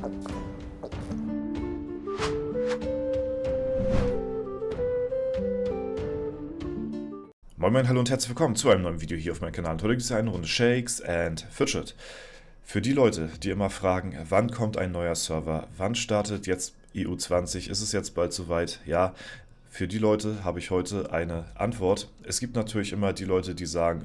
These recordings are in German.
Moin Moin, hallo und herzlich willkommen zu einem neuen Video hier auf meinem Kanal. Heute gibt es eine Runde Shakes and Fidget. Für die Leute, die immer fragen, wann kommt ein neuer Server, wann startet jetzt EU20, ist es jetzt bald soweit? Ja, für die Leute habe ich heute eine Antwort. Es gibt natürlich immer die Leute, die sagen,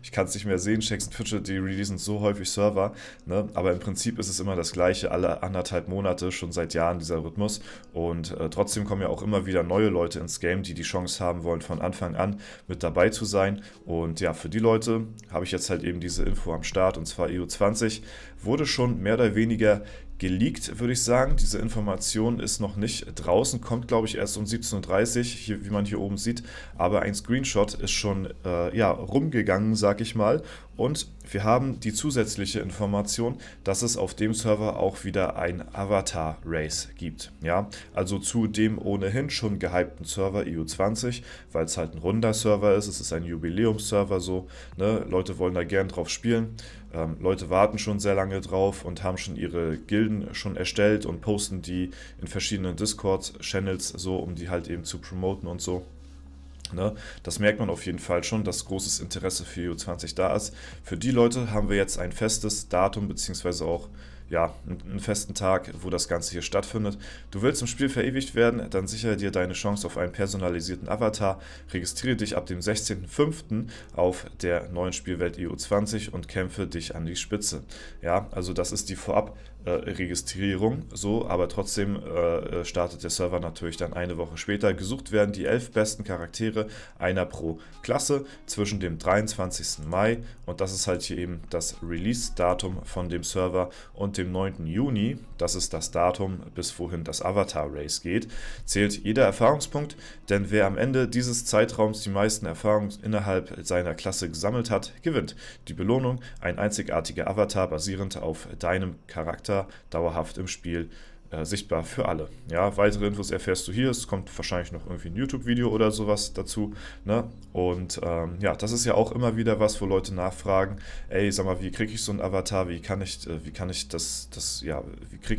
ich kann es nicht mehr sehen, Shakes and Fidget, die releasen so häufig Server, ne? Aber im Prinzip ist es immer das gleiche, alle 1,5 Monate, schon seit Jahren dieser Rhythmus. Und trotzdem kommen ja auch immer wieder neue Leute ins Game, die die Chance haben wollen, von Anfang an mit dabei zu sein. Und ja, für die Leute habe ich jetzt halt eben diese Info am Start, und zwar EU20 wurde schon mehr oder weniger geleakt, würde ich sagen. Diese Information ist noch nicht draußen, kommt glaube ich erst um 17:30 Uhr, hier, wie man hier oben sieht, aber ein Screenshot ist schon rumgegangen, sag ich mal, und wir haben die zusätzliche Information, dass es auf dem Server auch wieder ein Avatar-Race gibt, ja, also zu dem ohnehin schon gehypten Server EU20, weil es halt ein runder Server ist, es ist ein Jubiläumsserver so, ne? Leute wollen da gern drauf spielen. Leute warten schon sehr lange drauf und haben schon ihre Gilden schon erstellt und posten die in verschiedenen Discord-Channels so, um die halt eben zu promoten und so. Ne? Das merkt man auf jeden Fall schon, dass großes Interesse für EU20 da ist. Für die Leute haben wir jetzt ein festes Datum, beziehungsweise auch einen festen Tag, wo das Ganze hier stattfindet. Du willst im Spiel verewigt werden, dann sichere dir deine Chance auf einen personalisierten Avatar. Registriere dich ab dem 16.05. auf der neuen Spielwelt EU20 und kämpfe dich an die Spitze. Ja, also das ist die Vorab-Registrierung, so, aber trotzdem startet der Server natürlich dann eine Woche später. Gesucht werden die 11 besten Charaktere, einer pro Klasse, zwischen dem 23. Mai, und das ist halt hier eben das Release-Datum von dem Server, und dem 9. Juni, das ist das Datum, bis wohin das Avatar-Race geht, zählt jeder Erfahrungspunkt, denn wer am Ende dieses Zeitraums die meisten Erfahrungen innerhalb seiner Klasse gesammelt hat, gewinnt. Die Belohnung, ein einzigartiger Avatar basierend auf deinem Charakter, dauerhaft im Spiel sichtbar für alle. Ja, weitere Infos erfährst du hier. Es kommt wahrscheinlich noch irgendwie ein YouTube-Video oder sowas dazu. Ne? Und ja, das ist ja auch immer wieder was, wo Leute nachfragen, ey, sag mal, wie kriege ich so einen Avatar? Wie kriege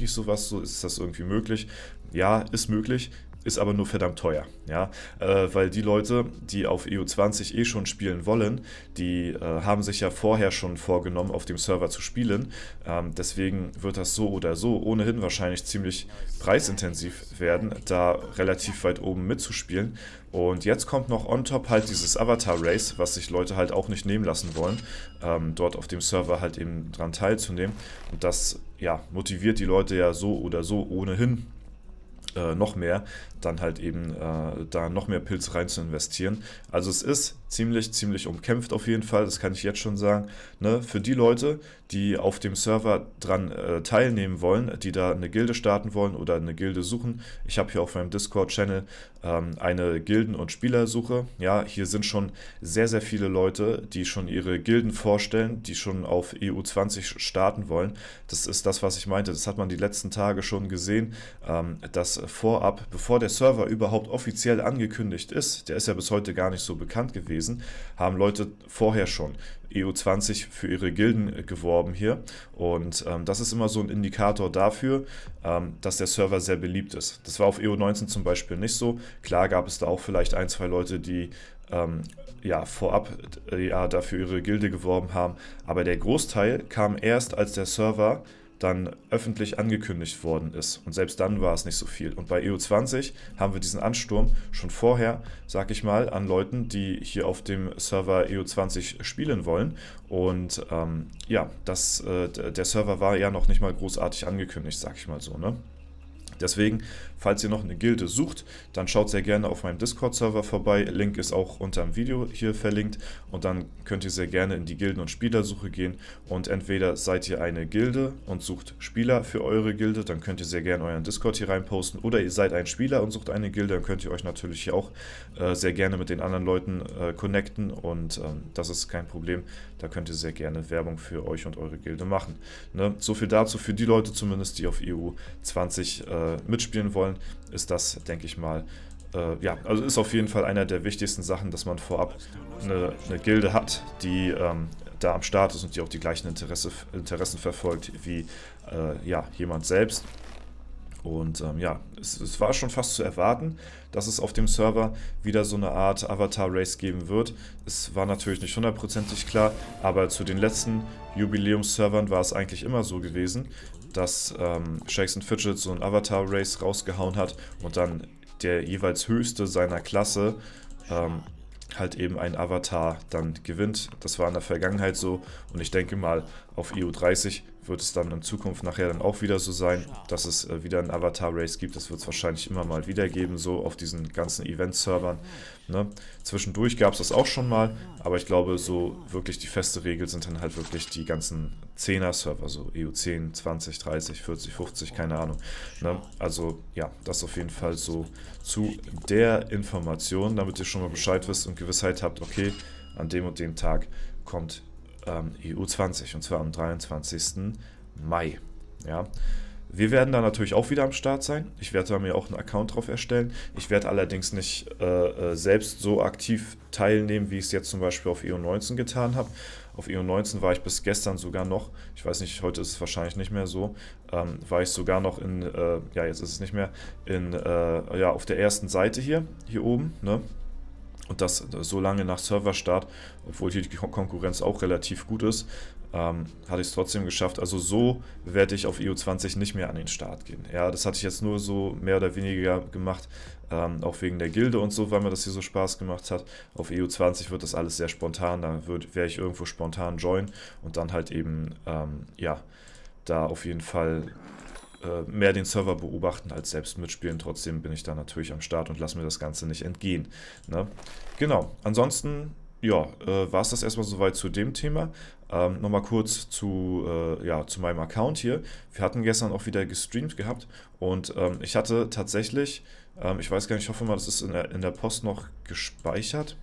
ich sowas? So, ist das irgendwie möglich? Ja, ist möglich. Ist aber nur verdammt teuer, ja, weil die Leute, die auf EU20 eh schon spielen wollen, die haben sich ja vorher schon vorgenommen, auf dem Server zu spielen, deswegen wird das so oder so ohnehin wahrscheinlich ziemlich preisintensiv werden, da relativ weit oben mitzuspielen. Und jetzt kommt noch on top halt dieses Avatar-Race, was sich Leute halt auch nicht nehmen lassen wollen, dort auf dem Server halt eben dran teilzunehmen, und das, ja, motiviert die Leute ja so oder so ohnehin noch mehr, dann halt eben da noch mehr Pilze rein zu investieren. Also es ist ziemlich umkämpft auf jeden Fall, das kann ich jetzt schon sagen. Ne? Für die Leute, die auf dem Server dran teilnehmen wollen, die da eine Gilde starten wollen oder eine Gilde suchen, ich habe hier auf meinem Discord-Channel eine Gilden- und Spielersuche. Ja, hier sind schon sehr viele Leute, die schon ihre Gilden vorstellen, die schon auf EU20 starten wollen. Das ist das, was ich meinte, das hat man die letzten Tage schon gesehen, dass vorab, bevor der Server überhaupt offiziell angekündigt ist, der ist ja bis heute gar nicht so bekannt gewesen, haben Leute vorher schon EU20 für ihre Gilden geworben hier, und das ist immer so ein Indikator dafür, dass der Server sehr beliebt ist. Das war auf EU19 zum Beispiel nicht so. Klar gab es da auch vielleicht ein, zwei Leute, die vorab dafür ihre Gilde geworben haben, aber der Großteil kam erst, als der Server dann öffentlich angekündigt worden ist, und selbst dann war es nicht so viel. Und bei EU20 haben wir diesen Ansturm schon vorher, sag ich mal, an Leuten, die hier auf dem Server EU20 spielen wollen, und der Server war ja noch nicht mal großartig angekündigt, sag ich mal so, ne? Deswegen, falls ihr noch eine Gilde sucht, dann schaut sehr gerne auf meinem Discord-Server vorbei. Link ist auch unter dem Video hier verlinkt, und dann könnt ihr sehr gerne in die Gilden- und Spielersuche gehen, und entweder seid ihr eine Gilde und sucht Spieler für eure Gilde, dann könnt ihr sehr gerne euren Discord hier reinposten, oder ihr seid ein Spieler und sucht eine Gilde, dann könnt ihr euch natürlich hier auch sehr gerne mit den anderen Leuten connecten, und das ist kein Problem, da könnt ihr sehr gerne Werbung für euch und eure Gilde machen. Ne? So viel dazu, für die Leute zumindest, die auf EU20 mitspielen wollen, ist das, denke ich mal, also ist auf jeden Fall einer der wichtigsten Sachen, dass man vorab eine Gilde hat, die da am Start ist und die auch die gleichen Interessen verfolgt wie ja, jemand selbst. Und ja, es war schon fast zu erwarten, dass es auf dem Server wieder so eine Art Avatar-Race geben wird. Es war natürlich nicht hundertprozentig klar, aber zu den letzten Jubiläumsservern war es eigentlich immer so gewesen, dass Shakes and Fidget so ein Avatar-Race rausgehauen hat und dann der jeweils höchste seiner Klasse halt eben ein Avatar dann gewinnt. Das war in der Vergangenheit so und ich denke mal, auf EU30 wird es dann in Zukunft nachher dann auch wieder so sein, dass es wieder ein Avatar-Race gibt. Das wird es wahrscheinlich immer mal wieder geben, so auf diesen ganzen Event-Servern. Ne? Zwischendurch gab es das auch schon mal, aber ich glaube, so wirklich die feste Regel sind dann halt wirklich die ganzen 10er-Server, so EU10, 20, 30, 40, 50, keine Ahnung. Ne? Also ja, das auf jeden Fall so zu der Information, damit ihr schon mal Bescheid wisst und Gewissheit habt, okay, an dem und dem Tag kommt EU20 und zwar am 23. Mai. Ja. Wir werden da natürlich auch wieder am Start sein. Ich werde da mir auch einen Account drauf erstellen. Ich werde allerdings nicht selbst so aktiv teilnehmen, wie ich es jetzt zum Beispiel auf EU19 getan habe. Auf EU19 war ich bis gestern sogar noch, ich weiß nicht, heute ist es wahrscheinlich nicht mehr so, war ich sogar noch in, ja jetzt ist es nicht mehr, ja, auf der ersten Seite hier oben, ne? Und das so lange nach Serverstart, obwohl hier die Konkurrenz auch relativ gut ist, hatte ich es trotzdem geschafft. Also so werde ich auf EU20 nicht mehr an den Start gehen. Ja, das hatte ich jetzt nur so mehr oder weniger gemacht, auch wegen der Gilde und so, weil mir das hier so Spaß gemacht hat. Auf EU20 wird das alles sehr spontan, da werde ich irgendwo spontan joinen und dann halt eben, ja, da auf jeden Fall mehr den Server beobachten als selbst mitspielen. Trotzdem bin ich da natürlich am Start und lasse mir das Ganze nicht entgehen. Ne? Genau, ansonsten ja, war es das erstmal soweit zu dem Thema. Nochmal kurz ja, zu meinem Account hier. Wir hatten gestern auch wieder gestreamt gehabt und ich hatte tatsächlich, ich weiß gar nicht, ich hoffe mal, das ist in der Post noch gespeichert.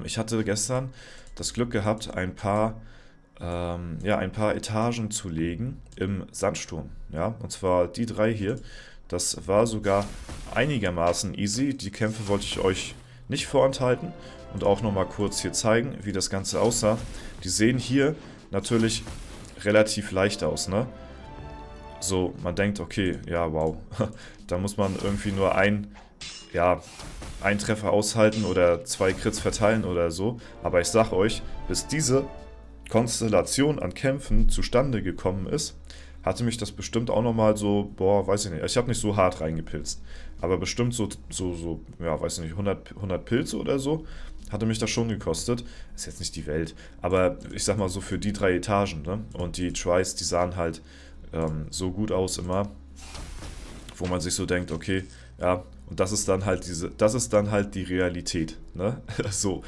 Ich hatte gestern das Glück gehabt, ja, ein paar Etagen zu legen im Sandsturm. Ja, und zwar die drei hier. Das war sogar einigermaßen easy. Die Kämpfe wollte ich euch nicht vorenthalten und auch nochmal kurz hier zeigen, wie das Ganze aussah. Die sehen hier natürlich relativ leicht aus, ne? So, man denkt, okay, ja, wow, da muss man irgendwie nur ja, einen Treffer aushalten oder 2 Crits verteilen oder so. Aber ich sag euch, bis diese Konstellation an Kämpfen zustande gekommen ist, hatte mich das bestimmt auch nochmal so, boah, weiß ich nicht, ich habe nicht so hart reingepilzt, aber bestimmt so, ja, weiß ich nicht, 100 Pilze oder so, hatte mich das schon gekostet. Ist jetzt nicht die Welt, aber ich sag mal so für die 3 Etagen, ne? Und die Tries, die sahen halt so gut aus immer, wo man sich so denkt, okay, ja, und das ist dann halt die Realität, ne? So,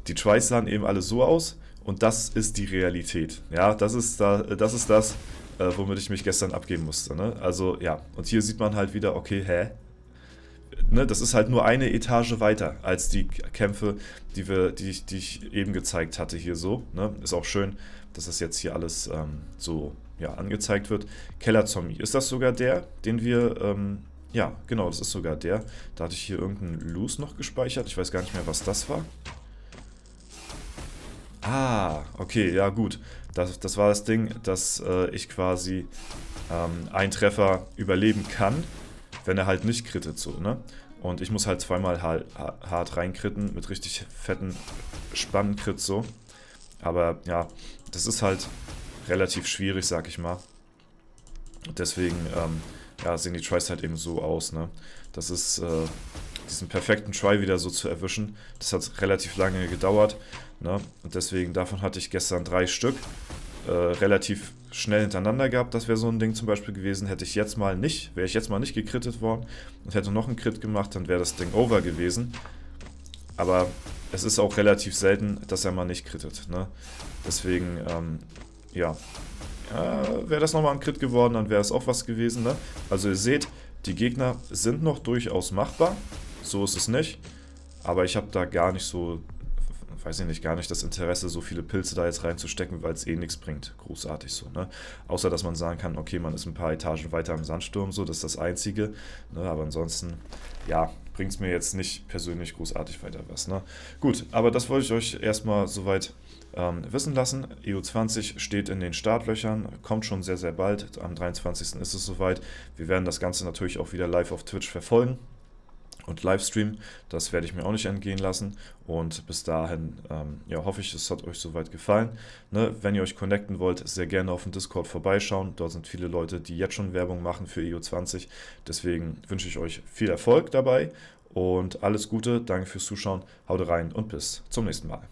die Tries sahen eben alle so aus. Und das ist die Realität. Ja, das ist das, womit ich mich gestern abgeben musste. Ne? Also ja, und hier sieht man halt wieder, okay, ne, das ist halt nur eine Etage weiter als die Kämpfe, die ich eben gezeigt hatte hier so. Ne? Ist auch schön, dass das jetzt hier alles so ja, angezeigt wird. Kellerzombie, ist das sogar der, den wir... ja, genau, das ist sogar der. Da hatte ich hier irgendeinen Loose noch gespeichert. Ich weiß gar nicht mehr, was das war. Ah, okay, ja gut. Das war das Ding, dass ich quasi einen Treffer überleben kann, wenn er halt nicht crittet so, ne? Und ich muss halt zweimal hart reinkritten mit richtig fetten Spannen-Crits so. Aber ja, das ist halt relativ schwierig, sag ich mal. Und deswegen ja, sehen die Tries halt eben so aus, ne? Das ist diesen perfekten Try wieder so zu erwischen. Das hat relativ lange gedauert. Ne? Und deswegen, davon hatte ich gestern 3 Stück relativ schnell hintereinander gehabt. Das wäre so ein Ding zum Beispiel gewesen. Wäre ich jetzt mal nicht gekrittet worden und hätte noch einen Crit gemacht, dann wäre das Ding over gewesen. Aber es ist auch relativ selten, dass er mal nicht crittet. Ne? Deswegen, ja, wäre das nochmal ein Crit geworden, dann wäre es auch was gewesen. Ne? Also ihr seht, die Gegner sind noch durchaus machbar. So ist es nicht. Aber ich habe da gar nicht so, weiß ich nicht, gar nicht das Interesse, so viele Pilze da jetzt reinzustecken, weil es eh nichts bringt. Großartig so, ne? Außer, dass man sagen kann, okay, man ist ein paar Etagen weiter im Sandsturm, so, das ist das Einzige. Ne? Aber ansonsten, ja, bringt es mir jetzt nicht persönlich großartig weiter was, ne? Gut, aber das wollte ich euch erstmal soweit wissen lassen. EU20 steht in den Startlöchern, kommt schon sehr, sehr bald. Am 23. ist es soweit. Wir werden das Ganze natürlich auch wieder live auf Twitch verfolgen und Livestream. Das werde ich mir auch nicht entgehen lassen. Und bis dahin ja, hoffe ich, es hat euch soweit gefallen. Ne, wenn ihr euch connecten wollt, sehr gerne auf dem Discord vorbeischauen. Dort sind viele Leute, die jetzt schon Werbung machen für EU20. Deswegen wünsche ich euch viel Erfolg dabei und alles Gute. Danke fürs Zuschauen. Haut rein und bis zum nächsten Mal.